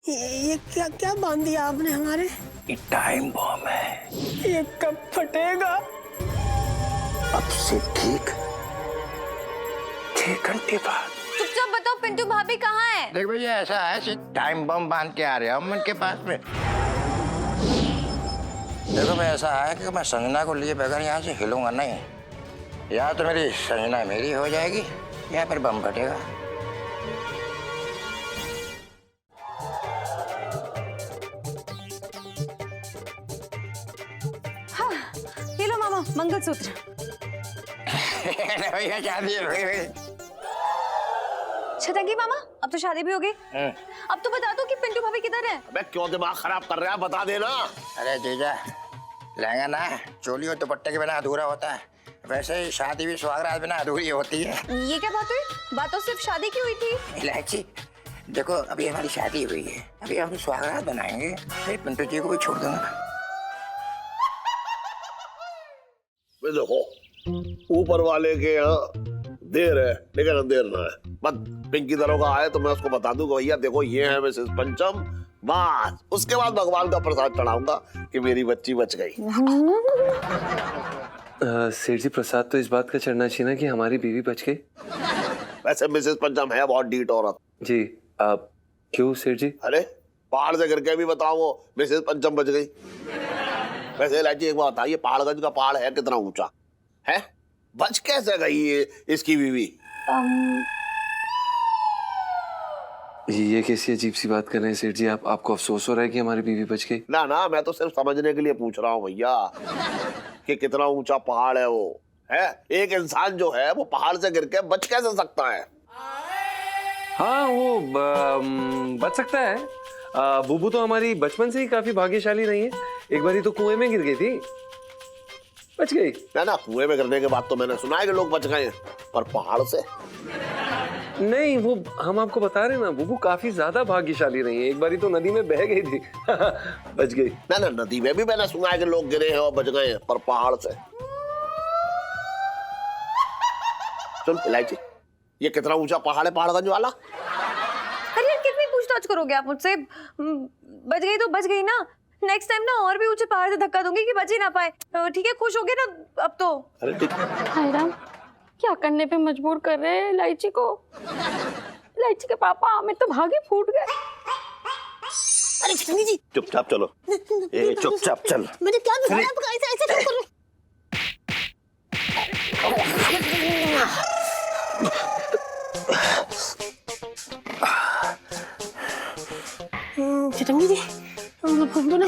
ये क्या क्या बांध दिया आपने हमारे? ये टाइम बॉम्ब है। ये कब फटेगा? अब से ठीक 6 घंटे बाद। चुपचाप बताओ पिंटू भाभी कहाँ है? देख भैया ऐसा है, टाइम बम बांध के आ रहे हम उनके पास में। देखो भाई ऐसा है कि मैं संजना को लिए बगैर यहाँ से हिलूंगा नहीं। या तो मेरी संजना मेरी हो जाएगी या फिर बम फटेगा। हाँ, ये लो मामा मंगलसूत्र। भैया शादी हो गई। छतंगी मामा अब तो शादी भी हो गई। अब तो बता दो कि पिंटू भाभी किधर है? अबे क्यों दिमाग खराब कर रहा है, बता देना। अरे जीजा लहंगा ना चोली और दुपट्टे के बिना अधूरा होता है, वैसे ही शादी भी सुहागरात बिना अधूरी होती है। ये क्या बात हुई? बात तो सिर्फ शादी की हुई थी। इलायची देखो अभी हमारी शादी हुई है, अभी हम सुहागरात बनाएंगे, फिर पिंटू जी को भी छोड़ दूंगा। देखो ऊपर वाले के यहाँ देर है लेकिन अंधेर ना है। बस पिंकी दरोगा आए तो मैं उसको बता दूंगा भैया देखो ये है मिसेस पंचम, बस उसके बाद भगवान का प्रसाद चढ़ाऊंगा कि मेरी बच्ची बच गई। सेठ जी प्रसाद तो इस बात का चढ़ना चाहिए ना कि हमारी बीवी बच गई। वैसे मिसेस पंचम है बहुत डीट औरत जी। आप क्यों सेठ जी? अरे पहाड़ से गिर के भी बताओ वो मिसेस पंचम बच गई। वैसे इलायची एक बात बताइए, पहाड़गंज का पहाड़ है कितना ऊंचा है, बच कैसे गई ये इसकी बीवी? ये कैसी अजीब सी बात कर रहे हैं सेठ जी? आपको अफसोस हो रहा है कि हमारी बीवी बच गई? ना ना मैं तो सिर्फ समझने के लिए पूछ रहा हूँ भैया कि कितना ऊंचा पहाड़ है वो है। एक इंसान जो है वो पहाड़ से गिर के बच कैसे सकता है? हाँ वो बच सकता है। बुबू तो हमारी बचपन से ही काफी भाग्यशाली रही है। एक बारी तो कुएं में गिर गई थी, बच गई। ना कुएं में गिरने के बाद तो मैंने सुना है कि लोग बच गए हैं, पर पहाड़ से नहीं, वो हम आपको बता रहे हैं ना, बुबू काफी ज्यादा भाग्यशाली रही है। एक बारी तो नदी में बह गई थी बच गई। ना नदी में भी मैंने सुना है कि लोग गिरे हैं और बच गए हैं, पर पहाड़ से। सुन इलायची ये कितना ऊंचा पहाड़ है पहाड़गंज वाला? अरे यार कितनी पूछताछ करोगे आप मुझसे? बच गई तो बच गई ना, नेक्स्ट टाइम ना और भी ऊंचे पहाड़ से धक्का दूंगी कि बच ही ना पाए। ठीक है खुश हो गए ना अब तो? अरे ठीक हाय राम, क्या करने पे मजबूर कर रहे हैं इलायची को? इलायची के पापा हमें तो भागे फूट गए। अरे छतंगी जी चुपचाप चलो, ए चुपचाप चल। मैंने क्या बिगाड़ा आपका? ऐसे ऐसे क्यों कर छतंगी जी तो ना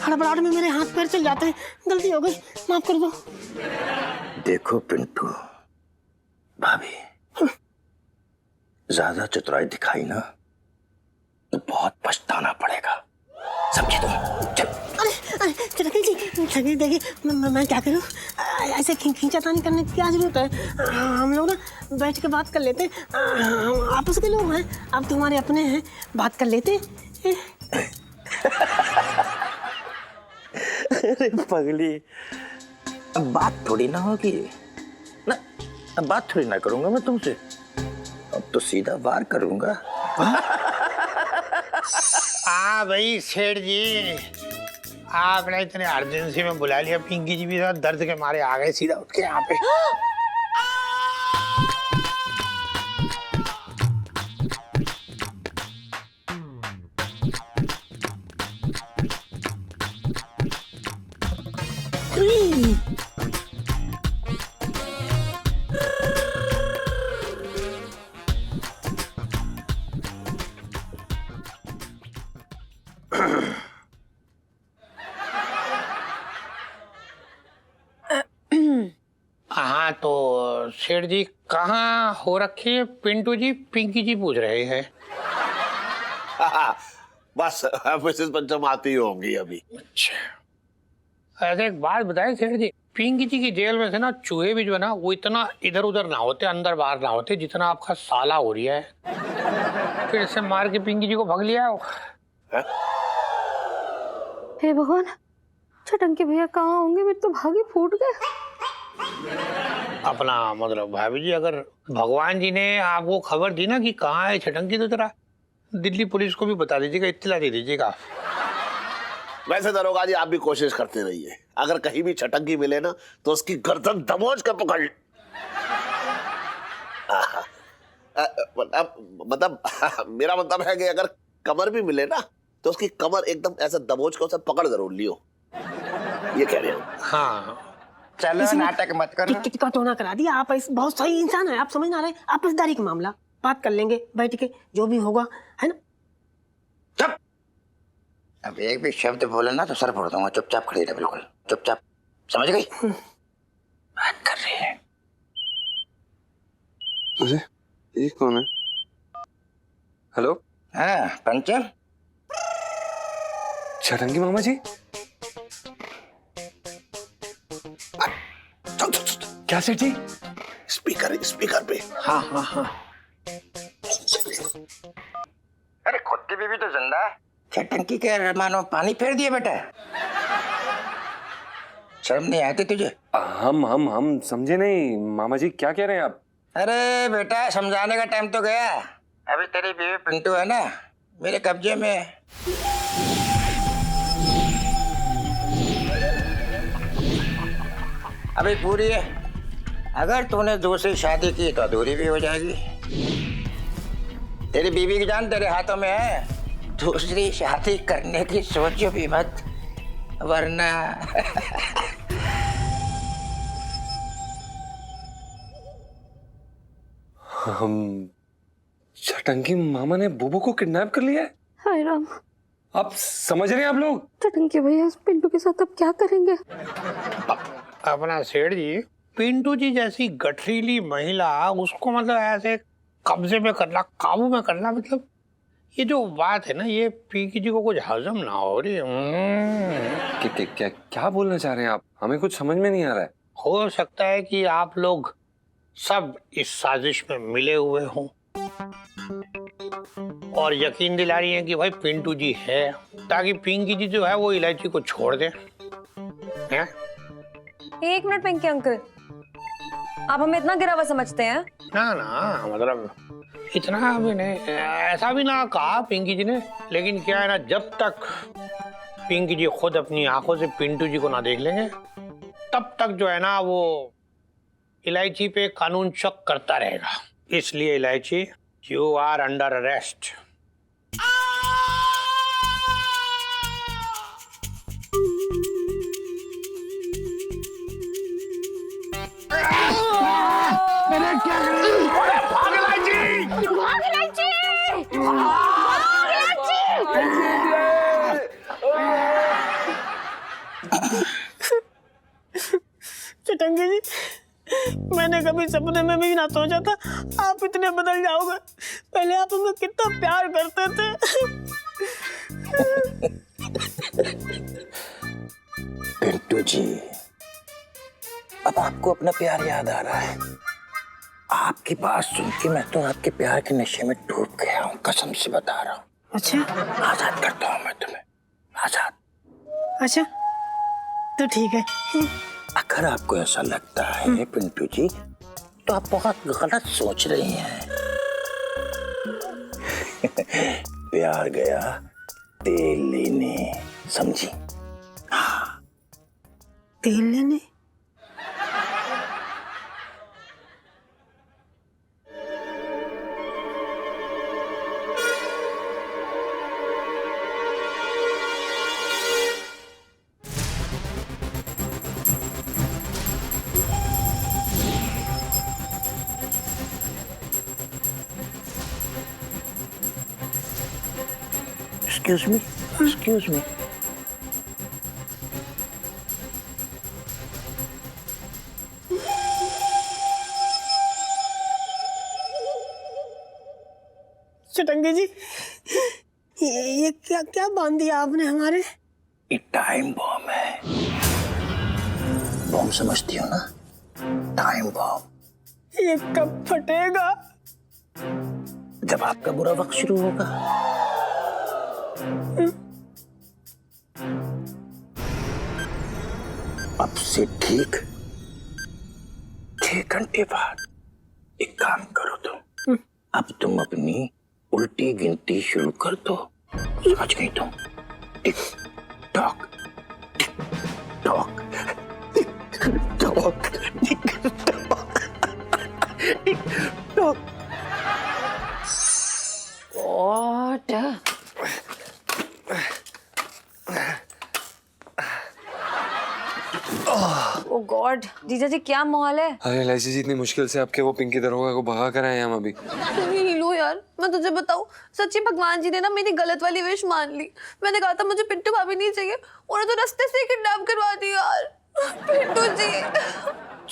हड़बड़ाहट में मेरे हाथ पैर चल जाते हैं, गलती हो गई, माफ कर दो। देखो पिंटू भाभी ज्यादा चतुराई दिखाई ना तो बहुत पछताना पड़ेगा, समझे तुम? चल। अरे छतंगी जी देखिए मैं क्या करूं, ऐसे खींचातानी करने की क्या जरूरत है? हम लोग ना बैठ के बात कर लेते हैं, हम आपस के लोग हैं, आप तुम्हारे अपने हैं, बात कर लेते हैं। अरे पगली अब बात थोड़ी ना होगी ना, अब बात थोड़ी ना करूंगा मैं तुमसे, अब तो सीधा वार करूंगा। भाई सेठ जी आपने इतने अर्जेंसी में बुला लिया, पिंकी जी भी दर्द के मारे आ गए सीधा उठ के यहाँ पे। हाँ तो सेठ जी कहाँ हो रखी है पिंटू जी? पिंकी जी पूछ रहे हैं। बस मिसेस पंचम आती होंगी अभी। अच्छा ऐसे एक बात बताएं सेठ जी, पिंकी जी की जेल में से ना चूहे भी जो है ना वो इतना इधर उधर ना होते, अंदर बाहर ना होते जितना आपका साला हो रही है। फिर से मार के पिंकी जी को भग लिया हो। हे भगवान, छटंकी भैया कहाँ होंगे? मेरे तो भागे फूट गए। अपना मतलब भाभी जी अगर भगवान जी ने आपको खबर दी ना कि कहाँ है छटंकी, तो जरा दिल्ली पुलिस को भी बता दीजिएगा, इत्तला दे दीजिएगा। वैसे दरोगा जी आप भी कोशिश करते रहिए, अगर कहीं भी छटंगी मिले ना तो उसकी गर्दन दबोच कर पकड़। मतलब मेरा मतलब है कि अगर कमर भी मिले ना तो उसकी कमर एकदम ऐसा दबोच कर उसे पकड़ जरूर लियो, ये कह रहे हो। हाँ चलो नाटक मत करो। टिकट तो ना करा दिया आप, बहुत सही इंसान है आप, समझ ना रहे। आपसदारी का मामला बात कर लेंगे बैठ के, जो भी होगा, है ना। चुप, अब एक भी शब्द बोले ना तो सर फोड़ दूंगा। चुपचाप खड़ी रहे, बिल्कुल चुपचाप, समझ गई? बात कर रही है। अरे ये कौन है? हेलो, हाँ पंचम, छटंगी मामा जी। क्या सेठ जी? स्पीकर पे। हाँ हाँ हाँ। अरे खुद की बीवी तो जिंदा है, छटंकी के मानो पानी फेर दिया बेटा। शर्म नहीं आती तुझे? हम समझे नहीं मामा जी, क्या कह रहे हैं आप? अरे बेटा समझाने का टाइम तो गया, अभी तेरी बीवी पिंटू है ना मेरे कब्जे में है। अभी पूरी है, अगर तूने दूसरी शादी की तो अधूरी भी हो जाएगी। तेरी बीवी की जान तेरे हाथों में है, दूसरी शादी करने की सोचो भी मत, वरना हम छटंगी मामा ने बुबू को किडनैप कर लिया है। हाय राम, आप समझ रहे हैं आप लोग? छटंकी भैया पिंटू के साथ अब क्या करेंगे? अपना सेठ जी, पिंटू जी जैसी गठरीली महिला, उसको मतलब ऐसे कब्जे में करना, काबू में करना, मतलब ये जो बात है ना, ये पिंकी जी को कुछ हजम ना हो रही। क्या बोलना चाह रहे हैं आप? हमें कुछ समझ में नहीं आ रहा है। हो सकता है कि आप लोग सब इस साजिश में मिले हुए हों और यकीन दिला रही हैं कि भाई पिंटू जी है, ताकि पिंकी जी जो है वो इलायची को छोड़ दें। हैं? 1 मिनट पिंकी अंकल, आप हमें इतना गिरा हुआ समझते हैं? ना मतलब इतना भी नहीं, ऐसा भी ना कहा पिंकी जी ने, लेकिन क्या है ना, जब तक पिंकी जी खुद अपनी आंखों से पिंटू जी को ना देख लेंगे तब तक जो है ना वो इलायची पे कानून शक करता रहेगा। इसलिए इलायची, यू आर अंडर अरेस्ट। चटंगी जी, मैंने कभी सपने में भी ना सोचा था आप इतने बदल जाओगे। पहले आप हमें कितना प्यार करते थे। पिंटू जी, अब आपको अपना प्यार याद आ रहा है? आपकी बात सुन के मैं तो आपके प्यार के नशे में डूब गया हूँ, कसम से बता रहा हूँ। अच्छा आजाद करता हूँ मैं तुम्हें, आजाद। अच्छा तो ठीक है। अगर आपको ऐसा लगता है पिंटू जी तो आप बहुत गलत सोच रही हैं। प्यार गया तेल लेने, समझी? तेल लेने? Excuse me. चटंगी जी, ये क्या क्या बांध दिया आपने हमारे? ये टाइम बॉम्ब है। बॉम्ब समझती हो ना? Time bomb. ये कब फटेगा? जब आपका बुरा वक्त शुरू होगा। अब से ठीक 6 घंटे बाद एक काम करो तुम, अब तुम अपनी उल्टी गिनती शुरू कर दो। समझ गई तुम? Tick tock tick tock tick tock tick tock. What? Oh God, जीजा जी क्या माहौल है? अरे लाइसी जी, इतनी मुश्किल से आपके वो पिंकी दरोगा को भगा कर आए हम अभी। नीलू यार, मैं तुझे बताऊं, सच्ची भगवान जी ने ना मेरी गलत वाली विश मान ली। मैंने कहा था मुझे पिंटू भाभी नहीं चाहिए, उन्हें तो रास्ते से किडनैप करवा दिया यार। पिंटू जी।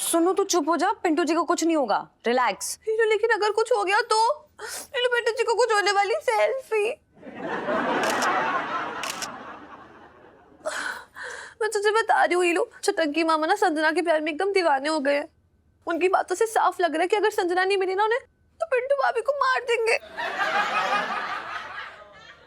सुनो तू चुप हो जा, पिंटू जी को कुछ नहीं होगा, रिलैक्स। लेकिन अगर कुछ हो गया तो पिंटू जी को कुछ होने वाली सेल्फी। मैं तुझे बता रही हूँ हीलू, छटंकी मामा ना संजना के प्यार में एकदम दीवाने हो गए हैं। उनकी बातों से साफ लग रहा है कि अगर संजना नहीं मिली ना उन्हें, तो पिंटू भाभी को मार देंगे।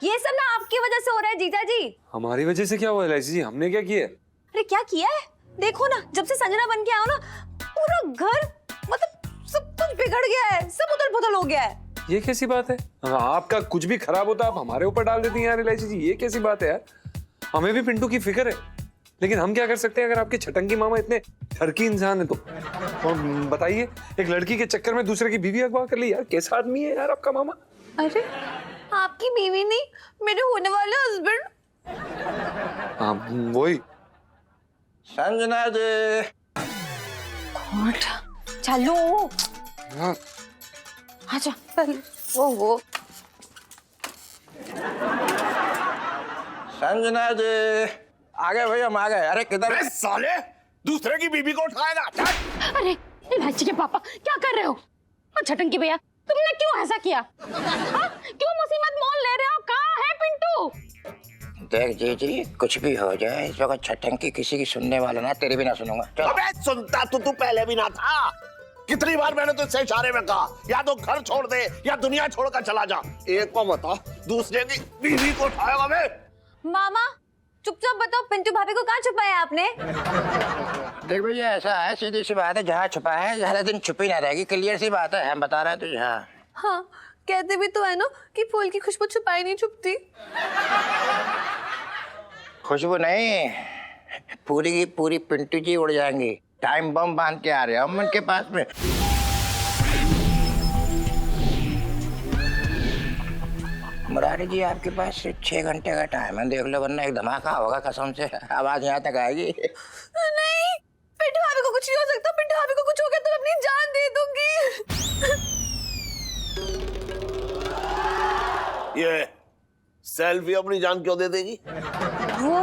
ये सब ना आपकी वजह से हो रहा है जीजा जी। हमारी वजह से क्या हुआ लाइसी जी? हमने क्या किया? अरे क्या किया है? देखो ना, जब से संजना बन के आओ ना, पूरा घर मतलब सब कुछ बिगड़ गया है, सब उथल-पुथल हो गया है। ये कैसी बात है? आपका कुछ भी खराब होता आप हमारे ऊपर डाल देती हैं यार लाइसी जी, ये कैसी बात है यार? हमें भी पिंटू की फिक्र है, लेकिन हम क्या कर सकते हैं अगर आपके छटंकी मामा इतने ठरकी इंसान है तो? और बताइए, एक लड़की के चक्कर में दूसरे की बीवी अगवा कर ली यार, कैसा आदमी है यार आपका मामा? अरे आपकी बीवी नहीं, मेरे होने वाले हस्बैंड। हाँ वही। संजना जी। चलो हाँ आजा पहले वो संजना जी आ गए भाई, हम आ गए। अरे किधर? अरे साले, दूसरे की बीबी को उठाएगा? अरे लालची के पापा, क्या कर रहे हो? और छटंकी भैया, तुमने क्यों ऐसा किया? हाँ? क्यों मुसीबत मोल ले रहे हो? कहाँ है पिंटू? देख जी, कुछ भी हो जाए इस वक्त छटंकी किसी की सुनने वाला ना, तेरी भी ना सुनूंगा। चल। अबे सुनता तो तू पहले भी ना था। कितनी बार मैंने तुझसे इशारे में कहा, या तो घर छोड़ दे या दुनिया छोड़कर चला जा। एक को बता, दूसरे की बीवी को उठाएगा बे? मामा चुपचाप बताओ, पिंटू भाभी को कहाँ छुपाया आपने? देख भैया, ऐसा है, सीधी सी बात है, जहाँ छुपा है ज्यादा दिन छुपी ना रहेगी। क्लियर सी बात है, हम बता रहे हैं तुझे। हाँ, कहते भी तो है ना कि फूल की खुशबू छुपाई नहीं छुपती। खुशबू नहीं, पूरी की पूरी पिंटू जी उड़ जाएंगी। टाइम बम बांध के आ रहे हम उनके पास में। मुरारी जी, आपके पास सिर्फ 6 घंटे का टाइम है, देख लो, वरना एक धमाका होगा कसम से, आवाज यहाँ तक आएगी। नहीं, पिंटू भाभी को कुछ नहीं हो सकता। पिंटू भाभी को कुछ हो गया तो मैं अपनी जान दे दूंगी। ये सेल्फी अपनी जान क्यों दे देगी? वो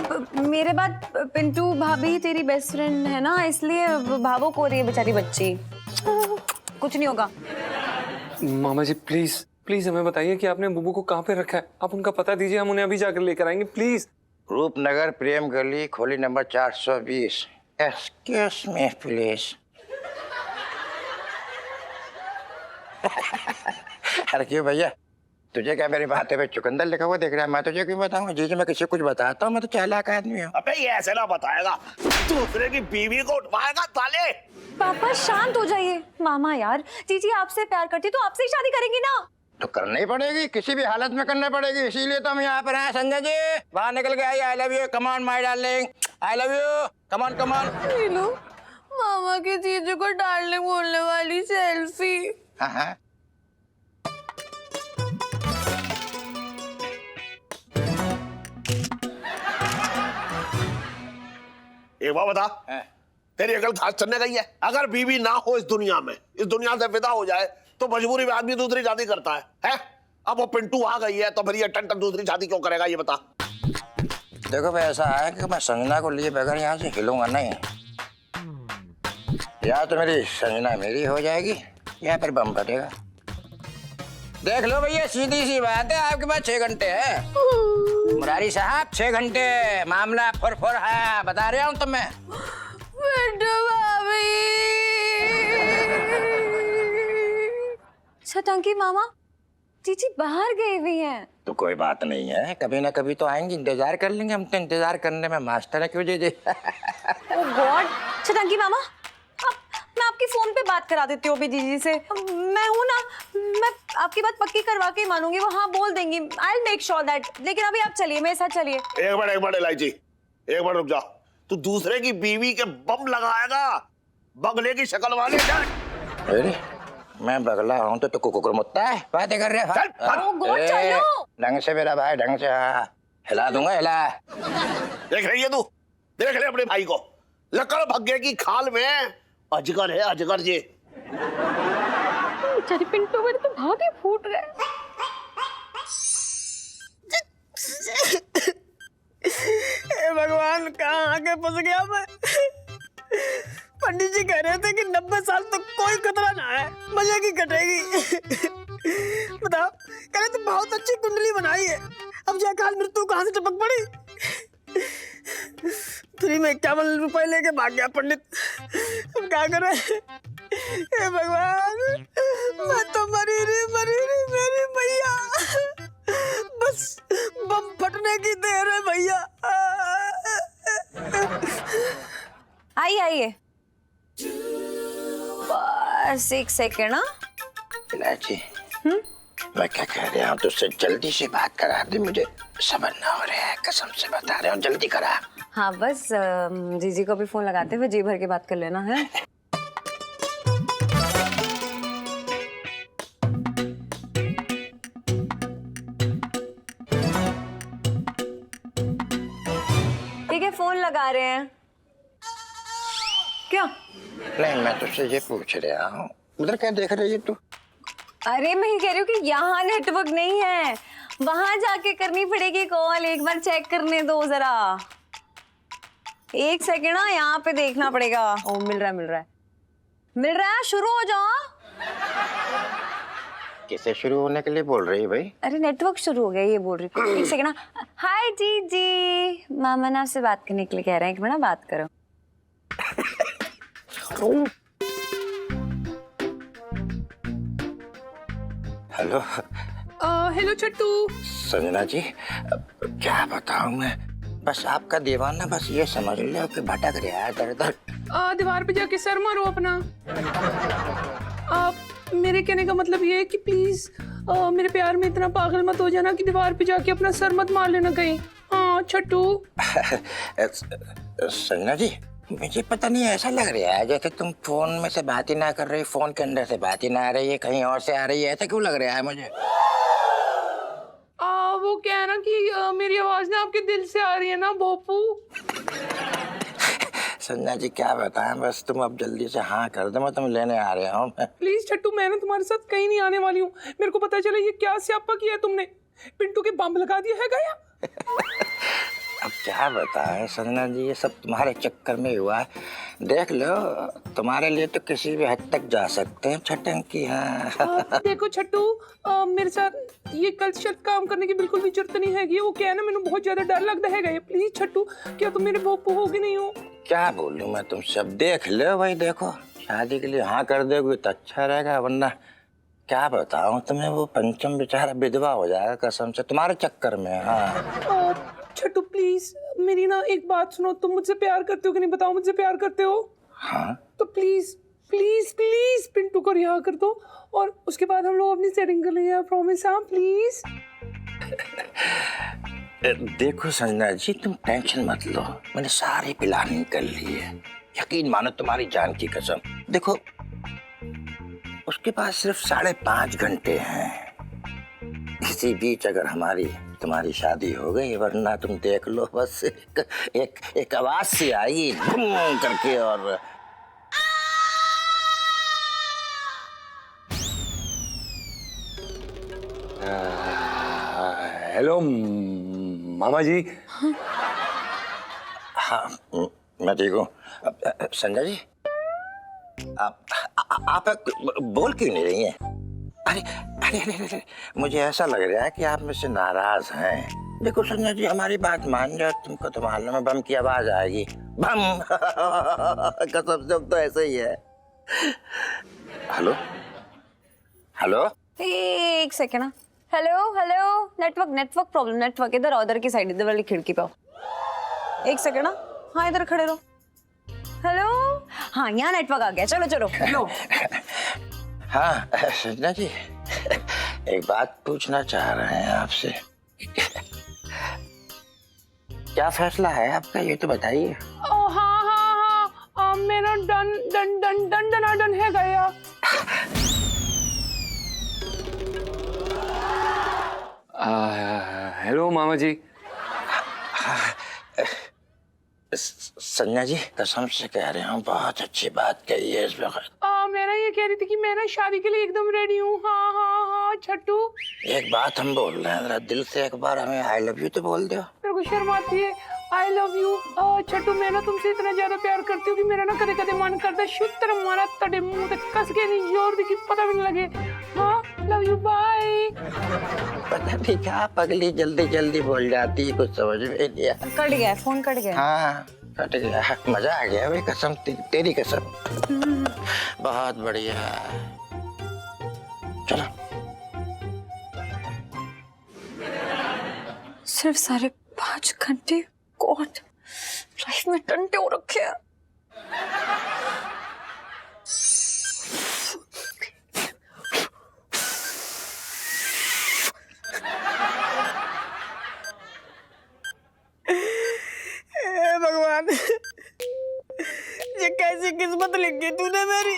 मेरे बाद पिंटू भाभी तेरी बेस्ट फ्रेंड है ना, इसलिए भावुक हो रही है बेचारी बच्ची। कुछ नहीं होगा। मामा जी प्लीज प्लीज हमें बताइए कि आपने बुबू को कहाँ पे रखा है? आप उनका पता दीजिए, हम उन्हें अभी जाकर लेकर आएंगे प्लीज। रूपनगर प्रेम गली, खोली नंबर 420। Excuse me please. अरे क्यों भैया, तुझे क्या मेरी बातें पे चुकंदर लिखा हुआ दिख रहा है? मैं तुझे क्यों बताऊंगा? जी मैं किसी को कुछ बताता हूँ, मैं तो चालाक आदमी हूँ। अबे ये ऐसे ना बताएगा, दूसरे की बीवी को उठवाएगा साले। पापा शांत हो जाइए। मामा यार, जीजी आपसे प्यार करती तो आपसे ही शादी करेंगी ना। तो करनी ही पड़ेगी, किसी भी हालत में करनी पड़ेगी, इसीलिए तो हम यहाँ पर हैं। संजय जी बाहर निकल के आइए। I love you, come on my darling, I love you, come on come on. Neelu, मामा के जीजू को डार्लिंग बोलने वाली सेल्फी। हाँ हाँ, एक बात बता, तेरी अकल घास चढ़ने गई है? अगर बीवी ना हो इस दुनिया से विदा हो जाए, तो मजबूरी में आदमी दूसरी शादी करता है? अब वो पिंटू आ गई है तो फिर ये टन दूसरी शादी क्यों करेगा, ये बता। देखो भाई, ऐसा है कि मैं संजना को लिए बगैर यहाँ से हिलूंगा नहीं। या तो मेरी संजना मेरी हो जाएगी या फिर बम फटेगा। देख लो भैया, सीधी सी बात है, आपके पास 6 घंटे है। मुरारी साहब 6 घंटे, मामला फुर है, बता रहा हूँ तुम्हें। छटंकी मामा, जीजी बाहर गई हुई हैं। तो कोई बात नहीं है, कभी ना कभी तो आएंगी, इंतजार कर लेंगे। हम तो इंतजार करने में मास्टर है, क्यों जी? ओह गॉड, छटंकी मामा, मैं आपकी फोन पे बात करा देती हूँ अभी जीजी से। मैं हूँ ना, मैं आपकी बात पक्की करवा के मानूंगी, वो हाँ बोल देंगी। I make sure that. लेकिन अभी आप चलिए, मेरे साथ चलिए। एक मिनट इलायची, एक मिनट रुक जा। तू दूसरे की बीवी के बम लगाएगा, बगले की शक्ल वाले। अरे मैं बगला हूँ तो कुकुर मुत्ता है, बातें कर रहे चलो ढंग से मेरा भाई, ढंग से। हाँ हिला दूंगा, हिला। देख रही है तू, देख ले अपने भाई को। लकड़ भग्गे की खाल में अजगर है, अजगर जी। बेचारी पिंटू मेरे तो भागे फूट गए। हे भगवान, कहाँ आके फंस गया मैं। पंडित जी कह रहे थे कि 90 साल तक कोई खतरा ना है, मजे की कटेगी। बताओ, कह रहे थे बहुत अच्छी कुंडली बनाई है, अब जाके काल मृत्यु कहाँ से टपक पड़ी। फ्री में 51 रुपए लेके भाग गया पंडित। अब क्या करे। हे भगवान, मैं तो मरी रे मेरी मैया। बस बम फटने की देर है भैया। आइए बस एक सेकेंड। ना इलायची, मैं क्या कह रहा हूँ, तुझसे जल्दी से बात करा दे, मुझे समझ ना हो रहा है, कसम से बता रहे हूँ, जल्दी करा। हाँ बस जीजी को भी फोन लगाते हुए जी भर के बात कर लेना है। ठीक है, फोन लगा रहे हैं। क्या? नहीं, मैं तुझसे ये पूछ रहा हूँ, उधर क्या देख रही है तू? अरे मैं कह रही हूँ कि यहाँ नेटवर्क नहीं है, वहां जाके करनी पड़ेगी कॉल। एक बार चेक करने दो जरा, एक सेकेंड ना, यहाँ पे देखना पड़ेगा। ओ मिल रहा है, शुरू हो जाओ। किसे शुरू होने के लिए बोल रही है भाई? अरे नेटवर्क शुरू हो गया, ये बोल रही हूँ। एक सेकेंड ना। हाय जी, मामा ने आपसे बात करने के लिए कह रहे हैं, एक मिनट बात करो। हेलो। हेलो छट्टू। संजना जी, क्या बताऊं मैं, बस आपका दीवाना, बस ये समझ लो कि भटक रहा है इधर उधर। दीवार पे जाके सर मारो अपना। मेरे कहने का मतलब ये है कि प्लीज मेरे प्यार में इतना पागल मत हो जाना कि दीवार पे जाके अपना सर मत मार लेना कहीं। हाँ छट्टू। संजना जी, मुझे पता नहीं, ऐसा लग रहा है जैसे तुम फोन में से बात ही ना कर रही, फोन के अंदर से बात ही ना आ रही है, कहीं और से आ रही है, ऐसा क्यों लग रहा है मुझे? वो क्या है ना कि मेरी आवाज ना आपके दिल से आ रही है ना भोपू। संजना जी क्या बताएं, बस तुम अब जल्दी से हाँ कर दो, मैं तुम लेने आ रहा हूँ। प्लीज छट्टू, मैं ना तुम्हारे साथ कहीं नहीं आने वाली हूँ। मेरे को पता चला ये क्या स्यापा किया तुमने, पिंटू के बम लगा दिया है गया। अब क्या बताएं संजना जी, ये सब तुम्हारे चक्कर में हुआ है। देख लो, तुम्हारे लिए तो किसी भी हद तक जा सकते हैं छटंकी। हाँ देखो छट्टू, मेरे साथ ये गलत शब्द काम करने की बिल्कुल भी जरूरत नहीं है। वो क्या है ना, मैंने बहुत ज्यादा डर लगता है। प्लीज छट्टू, क्या तुम मेरे भोपू हो कि नहीं हो? क्या बोलूं मैं तुमसे, अब देख लो भाई, देखो शादी के लिए हाँ कर दोगे तो अच्छा रहेगा, वरना क्या बताऊं तुम्हें, वो पंचम बेचारा विधवा हो जाएगा कसम से तुम्हारे चक्कर में। हाँ छट्टू प्लीज मेरी ना एक बात सुनो, तुम मुझसे प्यार करते हो कि नहीं, बताओ मुझसे प्यार करते हो? हाँ तो प्लीज प्लीज प्लीज पिंटू को रिहा कर दो और उसके बाद हम लोग अपनी सेटिंग कर लेंगे, प्रॉमिस। हाँ प्लीज। देखो संजना जी, तुम टेंशन मत लो, मैंने सारी प्लानिंग कर ली है, यकीन मानो तुम्हारी जान की कसम। देखो उसके पास सिर्फ 5.5 घंटे हैं, इसी बीच अगर हमारी तुम्हारी शादी हो गई, वरना तुम देख लो बस एक आवाज से आई बूम करके और हेलो मामा जी। हाँ मैं ठीक हूँ। संजय जी, आप बोल क्यों नहीं रही हैं? अरे अरे अरे अरे, मुझे ऐसा लग रहा है कि आप मुझसे नाराज हैं। देखो संजय जी, हमारी बात मान जाओ, तुमको तो मालूम है बम की आवाज आएगी, बम। कसम से तो ऐसे ही है। हेलो हेलो, एक second. Hello, network problem, network इधर उधर की साइड, इधर वाली खिड़की पे आओ। एक सेकेंड ना, हाँ इधर खड़े रहो। हेलो, हाँ यहाँ नेटवर्क आ गया, चलो चलो। लो। हाँ संजना जी, एक बात पूछना चाह रहे हैं आपसे। क्या फैसला है आपका, ये तो बताइए। हाँ हाँ हाँ, मेरा done done done done done done है गया। हेलो मामा जी। संजना जी कसम से कह रहे हूँ, बहुत अच्छी बात कही है इस वक्त। मैं ना ये कह रही थी कि मैं ना शादी के लिए एकदम रेडी हूँ। हाँ हाँ हाँ छट्टू, एक बात हम बोल रहे हैं, जरा दिल से एक बार हमें आई लव यू तो बोल दो। मेरे को शर्म आती है। आई लव यू छट्टू, मैं ना तुमसे इतना ज्यादा प्यार करती हूँ कि मेरा ना कदे कदे मन करता है शुद्ध मारा तड़े मुंह तक कस के नहीं जोर दी कि पता भी नहीं लगे। हाँ लव यू, बाय। पता नहीं क्या पगली जल्दी जल्दी बोल जाती है, कुछ समझ में नहीं आया। कट गया फोन, कट गया। हाँ कट गया, मजा आ गया भाई, कसम तेरी कसम। बहुत बढ़िया, चलो। सिर्फ 5.5 घंटे, गॉड लाइफ में टंटे हो रखे हैं। भगवान, ये कैसी किस्मत लिखी तूने मेरी।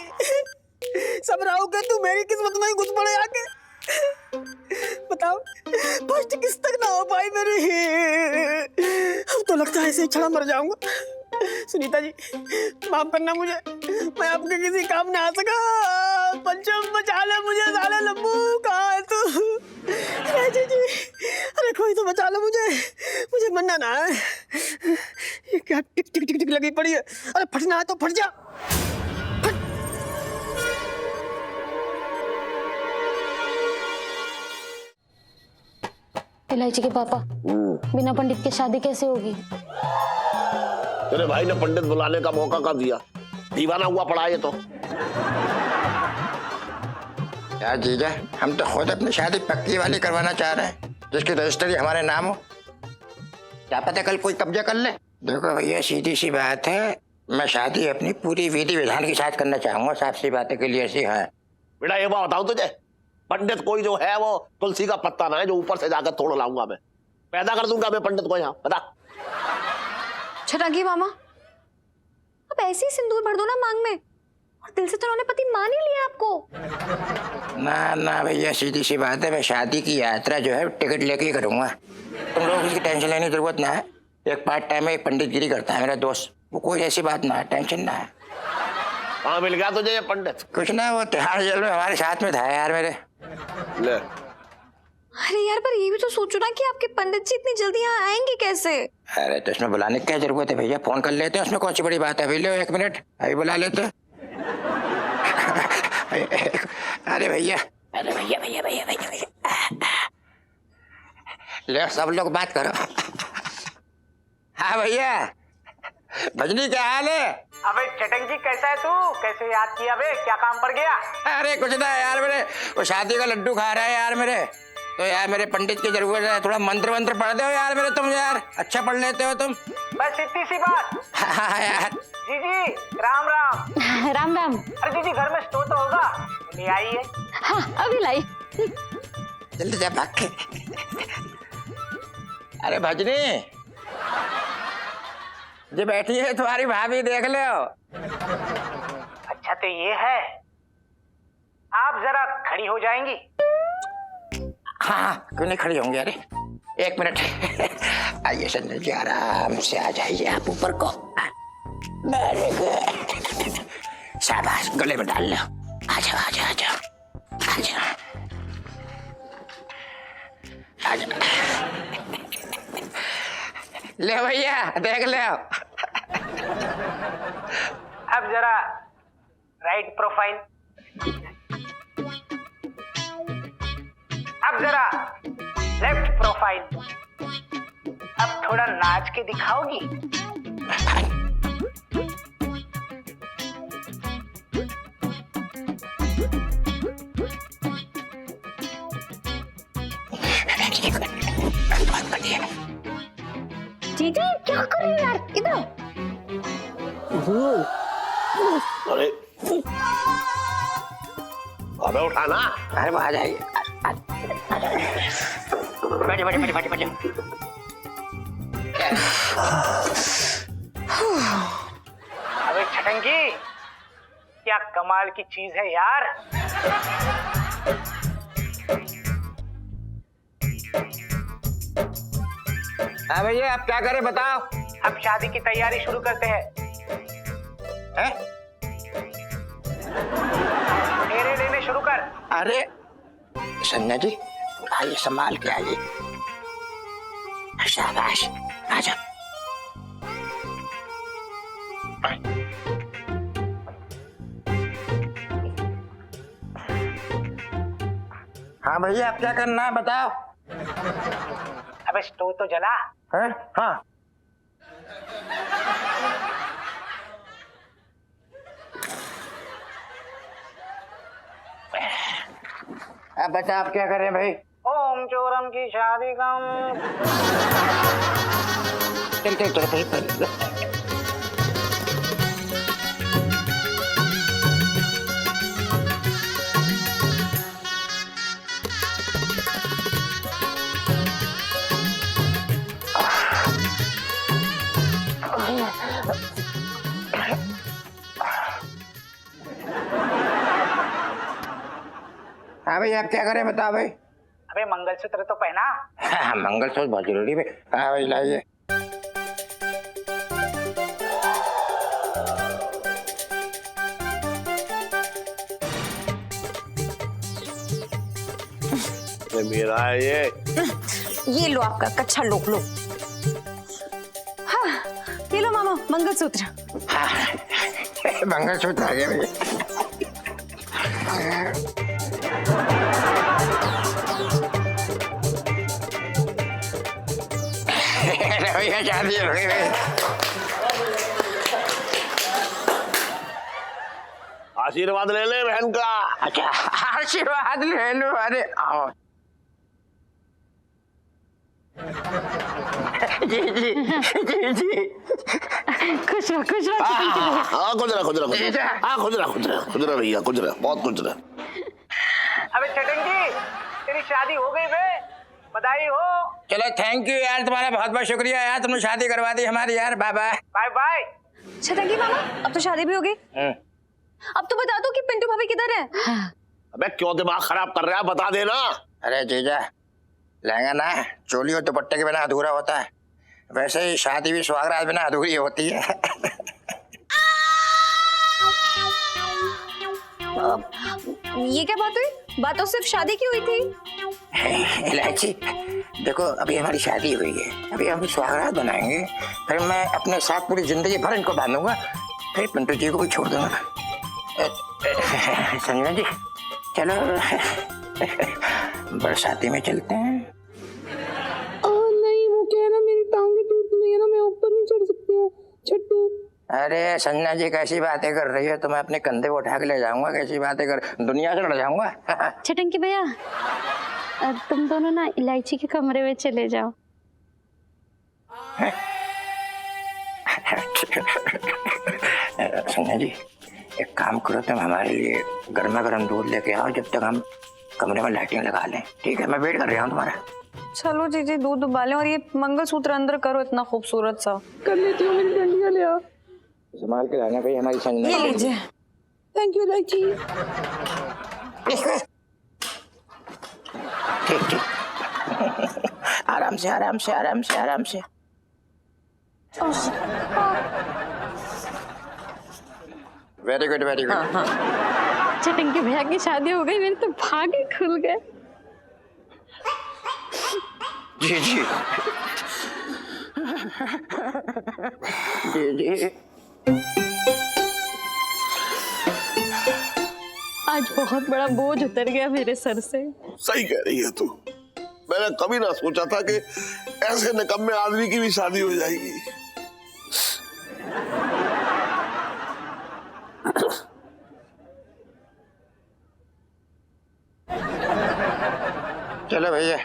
सब राहु के तू मेरी किस्मत में ही घुस पड़े आके। बताओ फर्स्ट किस तक ना हो पाई मेरी। अब तो लगता है ऐसे ही छड़ा मर जाऊंगा। सुनीता जी माफ करना मुझे, मैं आपके किसी काम नहीं आ सका। पंचम बचा ले मुझे, साले लंबू कहाँ है तू? राजी जी अरे कोई तो बचा लो मुझे, मुझे मरना ना है। ये क्या टिक टिक टिक टिक लगी पड़ी है? अरे फटना है तो फट जा। इलायची के पापा, बिना पंडित के शादी कैसे होगी? तेरे भाई ने पंडित बुलाने का मौका कब दिया? दीवाना हुआ पड़ा है ये तो। यार जीजा, हम तो खुद अपनी शादी पक्की वाली करवाना चाह रहे हैं, जिसकी रजिस्ट्री हमारे नाम हो। क्या पता कल कोई कब्जा कर ले। देखो भैया सीधी सी बात है, मैं शादी अपनी पूरी विधि विधान के साथ करना चाहूंगा। साफ सी बातें के लिए ऐसी है। बेटा ये बात बताऊं तुझे, पंडित कोई जो है वो तुलसी का पत्ता ना है जो ऊपर से जाकर तोड़ लाऊंगा मैं। पैदा कर दूंगा मैं पंडित को यहाँ, बता। छटांगी मामा, अब ऐसे ही सिंदूर भर दो ना मांग में, और दिल से तो उन्होंने पति मान ही लिया आपको। ना ना भैया सीधी सी बात है, मैं शादी की यात्रा जो है टिकट लेके ही करूंगा। तुम लोग इसकी टेंशन लेने की जरूरत ना है। एक पार्ट टाइम में एक पंडित गिरी करता है मेरा दोस्त, वो कोई ऐसी बात ना है, टेंशन ना है। हाँ मिल गया तुझे ये पंडित? कुछ ना, वो तिहाड़ जेल में हमारे साथ में था यार मेरे। ले। अरे यार पर ये भी तो सोचो ना कि आपके पंडित जी इतनी जल्दी यहाँ आएंगे कैसे? अरे तो इसमें बुलाने की क्या जरूरत है भैया, फोन कर लेते हैं, उसमें कौन सी बड़ी बात है। अभी लो 1 मिनट, अभी बुला लेते हैं। अरे भैया, अरे भैया भैया भैया भैया भैया, ले सब लोग बात करो। हाँ भैया, भजनी क्या हाल है? अबे चटक जी कैसा है तू? कैसे याद किया बे? क्या काम पड़ गया? अरे कुछ ना यार, मेरे वो शादी का लड्डू खा रहा है यार मेरे, तो यार मेरे पंडित की जरूरत है। थोड़ा मंत्र वंत्र पढ़ दो यार मेरे, तुम यार अच्छा पढ़ लेते हो तुम। बस इतनी सी बात। हाँ यार। जीजी राम राम। राम राम। अरे जीजी घर में स्टोव तो होगा, ले आई है। हाँ अभी लाई। जल्दी जा भाग के। अरे भजनी जो बैठी है तुम्हारी भाभी, देख ले। अच्छा तो ये है, आप जरा खड़ी हो जाएंगी? हाँ क्यों नहीं खड़ी होंगे। अरे 1 मिनट। आइए संजय जी आराम से आ जाइए आप ऊपर को। वेरी गुड, शाबाश, गले में डाल लो। आ जाओ आ जाओ आ जाओ आ जाओ आ जाओ। ले भैया देख ले। अब जरा राइट प्रोफाइल, अब जरा लेफ्ट प्रोफाइल। अब थोड़ा नाच के दिखाओगी? जीजी क्या कर रही हो यार, इधर। अरे अबे उठाना। अरे वो आ जाइए, बैठे बैठे बैठे बैठे बैठे। अबे छटंगी, क्या कमाल की चीज है यार। हाँ भैया, आप क्या करें बताओ। अब शादी की तैयारी शुरू करते हैं। हैं? फेरे लेने शुरू कर। अरे संजना जी, आइए संभाल के आइए। शाबाश, आजा। हाँ भैया, आप क्या करना है बताओ। अबे स्टोव तो जला। है? हाँ। अब बता, आप क्या करें भाई। ओम चोरम की शादी कम। चल चल चल चल। हाँ भाई, आप क्या करें बताओ भाई। अबे मंगलसूत्र तो पहना। हाँ, मंगलसूत्र बहुत जरूरी है। हाँ भाई, लाइए। मेरा है ये लो आपका कच्चा लोक लो। हाँ, ये लो मामा मंगलसूत्र। हाँ, मंगलसूत्र आ गया भैया। भैया शादी हो गई। आशीर्वाद ले ले बहन का। अच्छा, आशीर्वाद ले लो। अरे आओ। जी जी जी जी। खुश रहो खुश रहो। हाँ खुजरा खुजरा खुजरा। हाँ खुजरा खुजरा खुजरा भैया, खुजरा बहुत खुजरा। अबे छटंगी, तेरी शादी हो गई बे, बधाई हो। चलो थैंक यू यार, तुम्हारा बहुत बहुत शुक्रिया यार, तुमने शादी करवा दी हमारी यार। Bye bye. Bye bye. Chhatangi मामा, अब तो शादी भी हो गई। अब तो बता दो कि पिंटू भाभी किधर है। अबे क्यों दिमाग खराब कर रहा है, बता देना। अरे जीजा, लहंगा ना चोली और दुपट्टे के बिना अधूरा होता है, वैसे ही शादी भी सुहागरात बिना अधूरी होती है। ये क्या बात हुई? बात तो सिर्फ शादी की हुई थी। इलायची, देखो अभी हमारी शादी हुई है, अभी हम सुहागरात बनाएंगे, फिर मैं अपने साथ पूरी जिंदगी भर इनको बांधूंगा, फिर पिंटू जी को भी छोड़ दूंगा। संजना जी चलो बरसाती में चलते हैं। नहीं, वो क्या है ना, मेरी टांगे टूट गई है ना, मैं ऊपर नहीं चढ़ सकती हूँ छट्टू। अरे संजना जी कैसी बातें कर रही है, तो मैं अपने कंधे को उठा के ले जाऊंगा, कैसी बातें कर, दुनिया से लड़ जाऊंगा। छटंकी भैया, तुम दोनों ना इलायची के कमरे में चले जाओ। संजना जी एक काम करो, तुम हमारे लिए गर्मा गर्म दूध लेके आओ, जब तक हम कमरे में लाइटिंग लगा लें। ठीक है, मैं वेट कर रहा हूँ तुम्हारा। चलो जीजी दूध उबालें और ये मंगलसूत्र अंदर करो, इतना खूबसूरत सा। कर लेती हूँ, मेरी डंडियाँ ले आओ। संभाल के लाना भाई हमारी संजना। ये लीजिए। थैंक यू इलायची। ठीक ठीक। आराम से आराम से आराम से आराम से। Very good very good. Chhatanki भैया की शादी हो गई, मेरे तो भागे खुल गए। जी जी जी जी। आज बहुत बड़ा बोझ उतर गया मेरे सर से। सही कह रही है तू, मैंने कभी ना सोचा था कि ऐसे निकम्मे आदमी की भी शादी हो जाएगी। चलो भैया,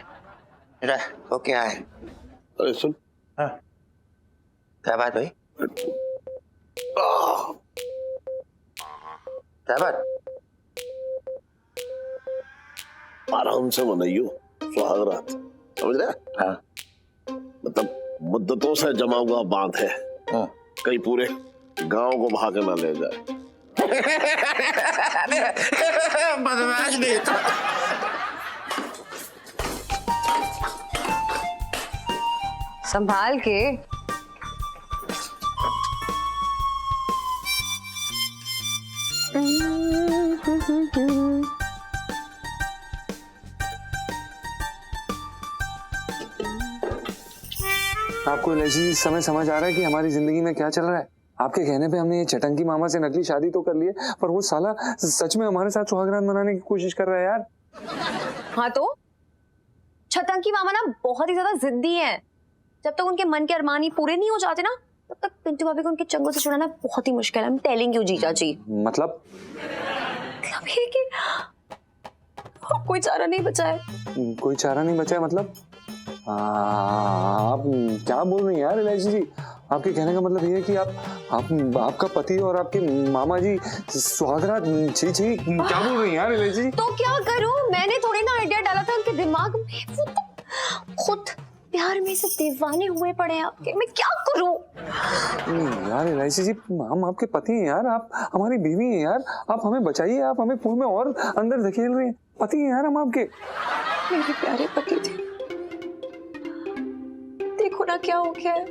मेरा वो क्या है? अरे सुन। हाँ क्या बात भाई? क्या बात? आराम से मनाइयो सुहागरात, समझ रहे? हाँ। मतलब मुद्दतों से जमा हुआ बांध है, कहीं पूरे गांव को बहा के ना ले जाए। बदमाश नहीं तो। संभाल के। आपको इलायची जी इस समय समझ आ रहा है कि हमारी जिंदगी में क्या चल रहा है? आपके कहने पे हमने ये चटंकी मामा से नकली शादी तो कर ली है, पर वो साला सच में हमारे साथ सुहागरात मनाने की कोशिश कर रहा है यार। हाँ तो छटंकी मामा ना बहुत ही ज्यादा जिद्दी हैं। जब तक उनके मन के अरमान ही पूरे नहीं हो जाते ना, तब तक पिंटू भाभी को उनके चंगुल से छुड़ाना बहुत ही मुश्किल है। I'm telling you जीजा जी। मतलब ये कि कोई चारा नहीं बचा है। कोई चारा नहीं बचा है मतलब? आप क्या बोल रही हैं यार इलायची जी? आपके कहने का मतलब ये है कि आपका पति और आपके मामा जी सुहागरात, छी छी, क्या बोल रही हैं यार इलायची जी? तो क्या करूं? मैंने थोड़ी ना आइडिया डाला था उनके दिमाग में, वो तो खुद प्यार में से दीवाने हुए पड़े हैं आपके। मैं क्या करूं? यार इलायची जी, हम आपके पति हैं यार, आप हमारी बीवी हैं यार, आप हमें बचाइए, आप हमें कुएं में और अंदर धकेल रहे हैं। पति हैं यार हम आपके। मेरे प्यारे पति थे, देखो ना क्या हो गया है।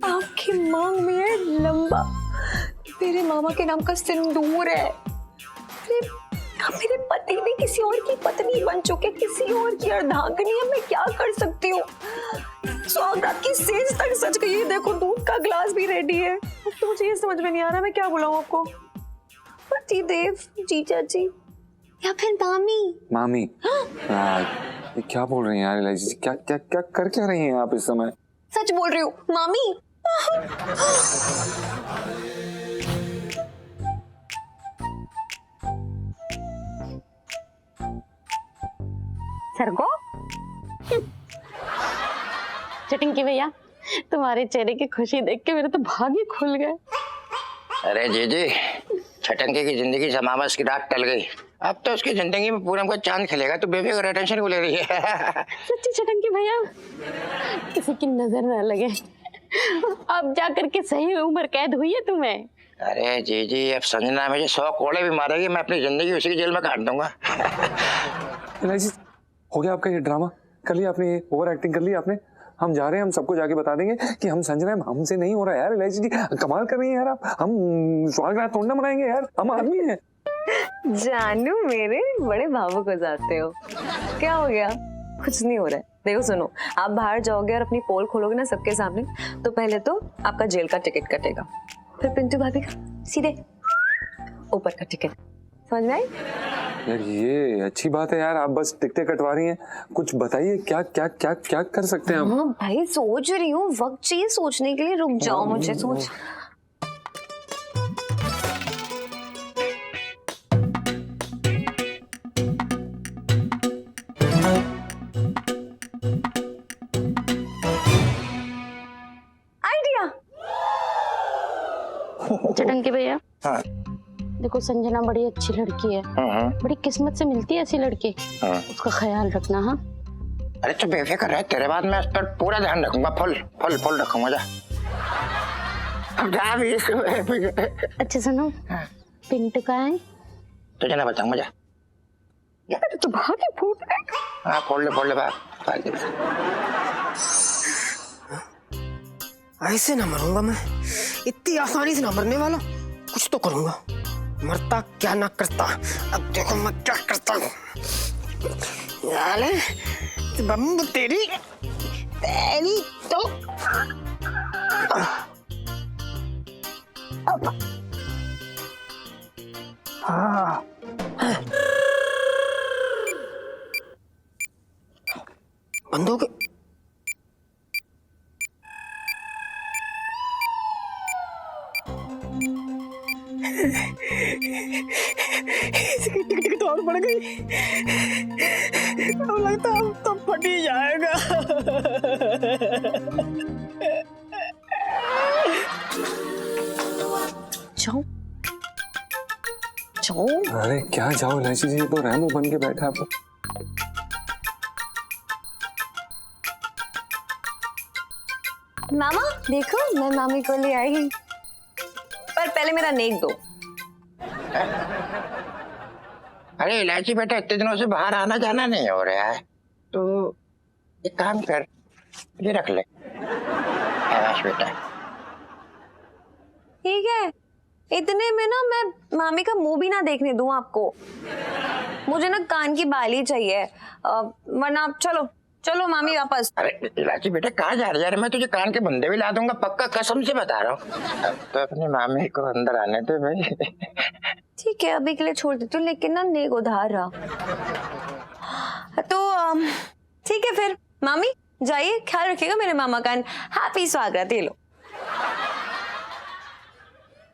आपकी मांग में है लंबा मेरे मामा के नाम का सिंदूर है। मेरे पति भी किसी और की पत्नी बन चुके, किसी और की अर्धांगिनी है। मैं क्या कर सकती हूँ? सुहागरात की सेज तक सज गई है, देखो दूध का ग्लास भी रेडी है। तो मुझे ये समझ में नहीं आ रहा मैं क्या बुलाऊं आपको, पति देव, जीजा जी या फिर मामी? मामी? ये क्या बोल रही हैं यार इलायची जी? क्या क्या क्या कर क्या रही हैं आप इस समय? सच बोल रही हूँ मामी। सरगो, चटंकी भैया, तुम्हारे चेहरे की खुशी देख के मेरे तो भाग ही खुल गए। अरे जीजी, छटंकी की जिंदगी समावस की रात टल गई। अब तो उसकी जिंदगी में पूरा हमको चांद खिलेगा। तो बेबी अगर टेंशन को ले रही है। सच्ची चटंकी भैया, किसी की नजर न लगे, अब जा करके सही उम्र कैद हुई है तुम्हें। अरे जीजी, अब संजना मुझे 100 कोड़े भी मारेगी, मैं अपनी जिंदगी उसी की जेल में काट दूंगा। इलायची, हो गया आपका ये ड्रामा? कर लिया आपने, ये ओवर एक्टिंग कर ली आपने। हम जा रहे हैं, हम सबको जाके बता देंगे कि हम संजना, हमसे नहीं हो रहा यार। इलायची जी कमाल कर रही हैं यार आप। हम सुहागरात थोड़ा मनाएंगे यार, हम आदमी हैं। जानू मेरे बड़े भावुक हो जाते हो। क्या हो गया? कुछ नहीं हो रहा है। देखो सुनो, आप बाहर जाओगे और अपनी पोल खोलोगे ना सबके सामने, तो पहले तो आपका जेल का टिकट कटेगा, फिर पिंटू भाभी का सीधे ऊपर का टिकट। समझ में आई? यार ये अच्छी बात है यार, आप बस टिकटें कटवा रही हैं। कुछ बताइए क्या क्या क्या क्या कर सकते हैं हम? हाँ भाई, सोच रही हूँ, वक्त चाहिए सोचने के लिए। रुक जाओ, मुझे सोच। आइडिया। चटंकी भैया, हाँ। देखो संजना बड़ी अच्छी लड़की है, बड़ी किस्मत से मिलती है ऐसी लड़की। उसका ख्याल रखना। हाँ। अरे तो बेफिक्र रह, तेरे बाद मैं उस पर पूरा ध्यान रखूंगा। फुल फुल फुल रखूंगा। जा अब जा भी। अच्छा सुनो, पिंटू का है? तुझे ना बताऊंगा। जा तो भागे फूट रहे। हाँ, फोड़ ले बाप। ऐसे ना मरूंगा मैं, इतनी आसानी से ना मरने वाला। कुछ तो करूंगा, मरता क्या ना करता। अब देखो मैं क्या करता हूँ। बम तेरी तो हाँ, बंद हो गए। टिकट और बढ़ गई। अब लगता है अब तो फट ही जाएगा। जाओ जाओ। अरे क्या जाओ इलायची जी, ये तो रैमो बन के बैठा है आप। मामा देखो, मैं मामी को ले आई, पर पहले मेरा नेक दो। अरे इलायची बेटा, इतने दिनों से बाहर आना जाना नहीं हो रहा है, तो एक काम कर, ये रख ले। शाबाश बेटा। ठीक है, इतने में ना मैं मामी का मुंह भी ना देखने दूं आपको। मुझे ना कान की बाली चाहिए, वरना आप चलो चलो मामी वापस। अरे इलायची बेटा कहाँ जा रही है? मैं तुझे कान के बंदे भी ला दूंगा, पक्का कसम से बता रहा हूँ। अब तो अपनी मामी को अंदर आने दे भाई। ठीक है, अभी के लिए छोड़ देती हूँ, लेकिन ना नेक उधार रहा। तो ठीक है फिर मामी जाइए, ख्याल रखिएगा मेरे मामा का। हैप्पी स्वागत, ये लो।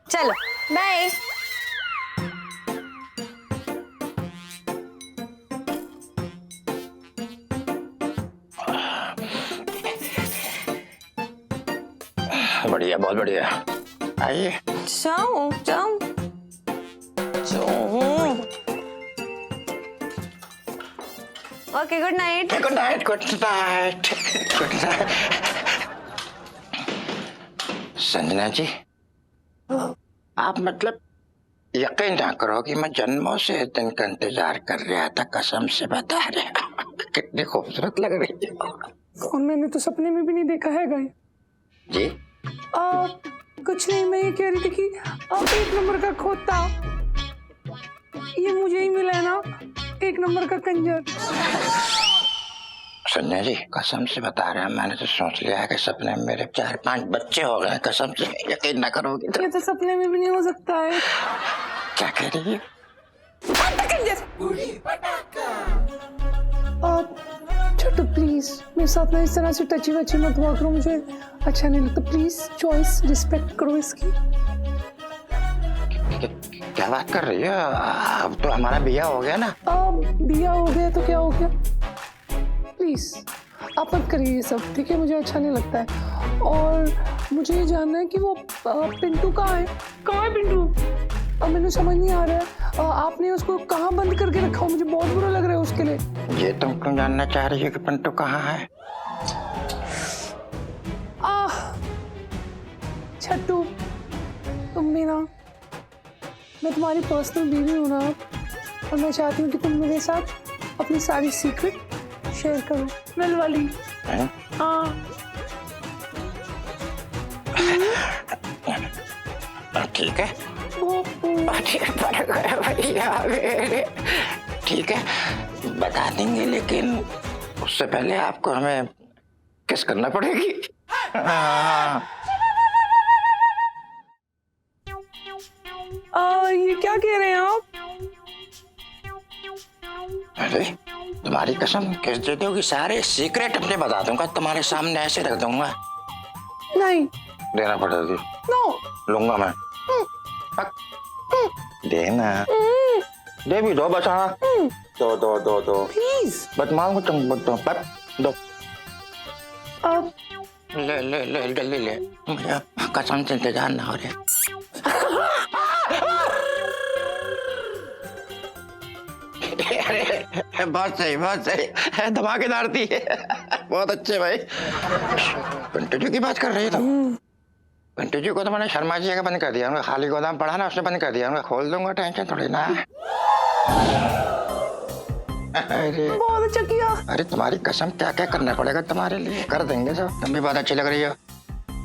चलो बाय। बढ़िया, बहुत बढ़िया। आइए। जाओ जाओ जाओ। Okay, good night. Good night, good night, good night. Sanjana ji, आप मतलब यकीन ना करो कि मैं जन्मों से इस दिन का इंतजार कर रहा था, कसम से बता रहा हूँ। कितनी खूबसूरत लग रही है। और मैंने तो सपने में भी नहीं देखा है गाय। जी कुछ नहीं, मैं ये कह रही थी कि आप एक नंबर का खोता, ये मुझे ही मिला है ना, एक नंबर का कंजर। संजय जी कसम से बता रहे हैं, मैंने तो सोच लिया है कि सपने में मेरे 4-5 बच्चे हो गए। कसम से, यकीन ना करोगी तो। ये तो सपने में भी नहीं हो सकता है। क्या कह रही है? छोटू प्लीज मेरे साथ ना इस तरह से टची वची मत हुआ करो, मुझे अच्छा नहीं लगता। प्लीज चॉइस रिस्पेक्ट करो इसकी। क्या बात कर रही है? अब तो हमारा बिया हो गया ना। बिया हो गया तो क्या हो गया? प्लीज आप मत करिए ये सब, ठीक है? मुझे अच्छा नहीं लगता है। और मुझे ये जानना है कि वो पिंटू कहाँ है? कहाँ है पिंटू? अब मैंने समझ नहीं आ रहा है, आपने उसको कहाँ बंद करके रखा? मुझे बहुत बुरा लग रहा है उसके लिए। ये तुम क्यों जानना चाह रही है कि पिंटू कहाँ है? छट्टू, तुम भी ना, मैं तुम्हारी पर्सनल बीवी हूँ ना, और मैं चाहती हूँ कि तुम मेरे साथ अपनी सारी सीक्रेट शेयर करो। नल वाली। हाँ। ठीक है, ठीक है, बता देंगे, लेकिन उससे पहले आपको हमें किस करना पड़ेगी। ये क्या कह रहे हैं आप? अरे तुम्हारी कसम, किस दे दोगी? सारे सीक्रेट अपने बता दूंगा, तुम्हारे सामने ऐसे रख दूंगा। नहीं देना पड़ेगी। नो लूंगा मैं। देना, दे भी दो, बचा दो दो दो दो प्लीज। बट मांगो तुम, दो दो। अब ले ले ले जल्दी ले, मुझे कसम से इंतजार ना हो रहा। बहुत सही, बहुत सही, धमाकेदार थी। बहुत अच्छे भाई। पिंटू जी की बात कर रही है तुम? पिंटू जी को तो मैंने शर्मा जी का बंद कर दिया, उनका खाली गोदाम पड़ा ना, उसने बंद कर दिया। उनका खोल दूंगा, टेंशन थोड़ी ना। अरे बहुत अच्छा किया। अरे तुम्हारी कसम, क्या क्या करना पड़ेगा तुम्हारे लिए, कर देंगे सब। तुम भी बहुत अच्छी लग रही हो।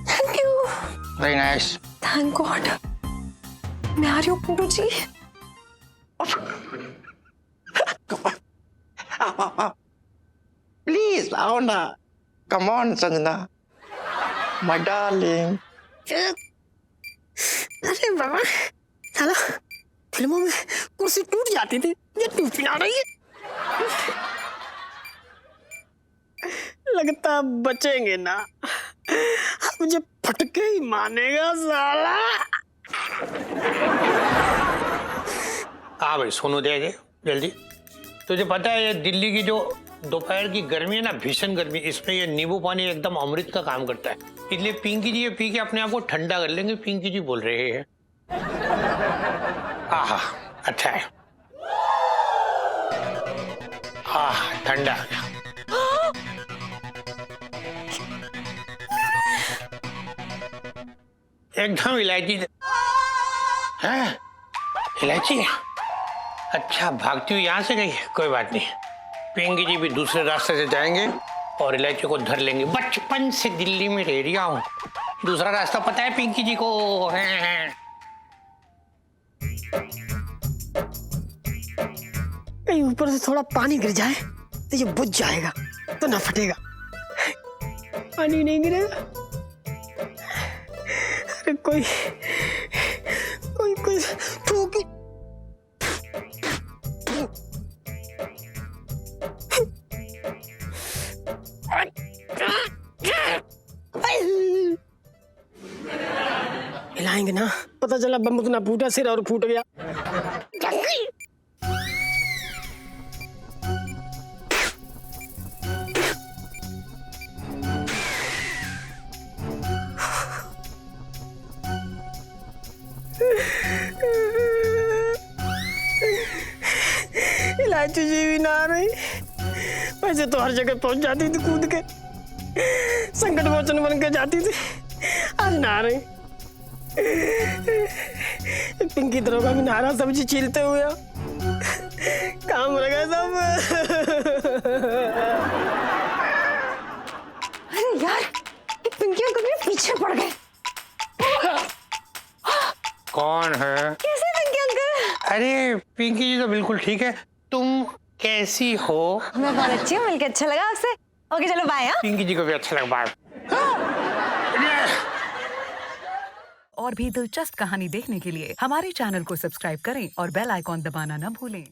Thank you. Very nice. Thank God. मैं आ रही हूँ पिंटू जी। प्लीज आओ ना, come on Sanjana, my darling. अरे बाबा, साला फिल्मों में कुर्सी टूट जाती थी, ये टूट ना रही है। लगता बचेंगे ना, अब मुझे फटके ही मानेगा साला। हाँ भाई सोनू, दे जल्दी। तुझे पता है ये दिल्ली की जो दोपहर की गर्मी है ना, भीषण गर्मी, इसमें ये नींबू पानी एकदम अमृत का काम करता है। इसलिए पिंकी जी ये पी के अपने आप को ठंडा कर लेंगे। पिंकी जी बोल रहे हैं। आहा, अच्छा है। हाँ ठंडा आ गया। एकदम इलायची है। इलायची अच्छा भागती हुई यहाँ से गई। कोई बात नहीं, पिंकी जी भी दूसरे रास्ते से जाएंगे और इलायची को धर लेंगे। बचपन से दिल्ली में रह रहा हूँ, दूसरा रास्ता पता है पिंकी जी को। कहीं ऊपर से थोड़ा पानी गिर जाए तो ये बुझ जाएगा, तो ना फटेगा। पानी नहीं गिरेगा। अरे कोई कोई कोई ठोकी। हिलाएंगे ना, पता चला बम उतना फूटा सिर और फूट गया। इलायची जी भी ना आ रही। वैसे तो हर जगह पहुंच जाती थी कूद के, संकट मोचन बन के जाती थी। आज ना आ रही। पिंकी दरोगा भी नारा सब्जी छीलते हुए काम लगा सब। अरे यार, ये पिंकी अंकल मेरे पीछे पड़ गए। कौन है? कैसे पिंकी अंकल? अरे पिंकी जी तो बिल्कुल ठीक है। तुम कैसी हो? मैं बहुत अच्छी हूँ, मिलके अच्छा लगा आपसे। ओके चलो बाय। पिंकी जी को भी अच्छा लगा। बाय। और भी दिलचस्प कहानी देखने के लिए हमारे चैनल को सब्सक्राइब करें और बेल आइकॉन दबाना न भूलें।